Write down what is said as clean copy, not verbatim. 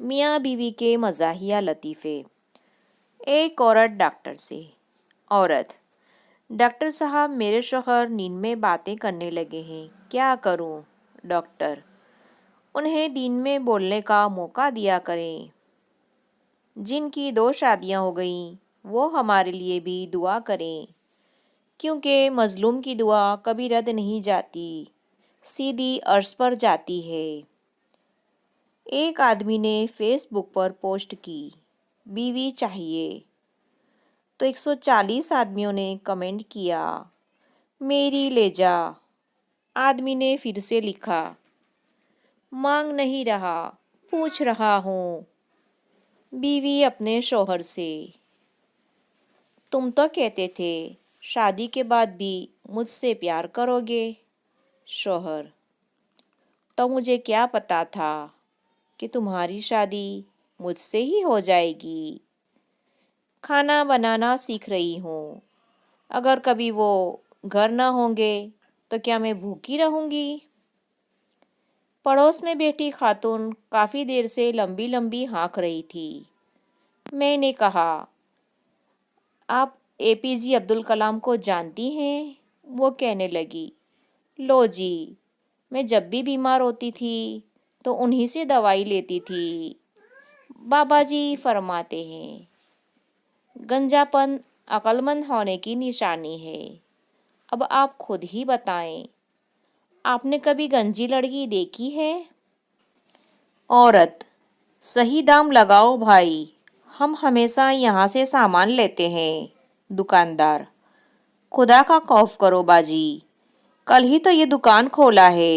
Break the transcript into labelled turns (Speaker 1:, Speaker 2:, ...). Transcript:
Speaker 1: میاں بیوی کے مزاحیہ لطیفے۔ ایک عورت ڈاکٹر سے۔ عورت: ڈاکٹر صاحب، میرے شوہر نیند میں باتیں کرنے لگے ہیں، کیا کروں؟ ڈاکٹر: انہیں دن میں بولنے کا موقع دیا کریں۔ جن کی 2 شادیاں ہو گئیں وہ ہمارے لیے بھی دعا کریں، کیونکہ مظلوم کی دعا کبھی رد نہیں جاتی، سیدھی عرش پر جاتی ہے۔ ایک آدمی نے فیس بک پر پوسٹ کی، بیوی چاہیے، تو 140 آدمیوں نے کمنٹ کیا، میری لے جا۔ آدمی نے پھر سے لکھا، مانگ نہیں رہا، پوچھ رہا ہوں۔ بیوی اپنے شوہر سے: تم تو کہتے تھے شادی کے بعد بھی مجھ سے پیار کرو گے۔ شوہر: تو مجھے کیا پتا تھا کہ تمہاری شادی مجھ سے ہی ہو جائے گی۔ کھانا بنانا سیکھ رہی ہوں، اگر کبھی وہ گھر نہ ہوں گے تو کیا میں بھوکی رہوں گی؟ پڑوس میں بیٹھی خاتون کافی دیر سے لمبی لمبی ہانک رہی تھی۔ میں نے کہا، آپ APJ عبدالکلام کو جانتی ہیں؟ وہ کہنے لگی، لو جی، میں جب بھی بیمار ہوتی تھی تو انہی سے دوائی لیتی تھی۔ بابا جی فرماتے ہیں، گنجا پن عقل مند ہونے کی نشانی ہے۔ اب آپ خود ہی بتائیں، آپ نے کبھی گنجی لڑکی دیکھی ہے؟ عورت: صحیح دام لگاؤ بھائی، ہم ہمیشہ یہاں سے سامان لیتے ہیں۔ دکاندار: خدا کا خوف کرو باجی، کل ہی تو یہ دکان کھولا ہے،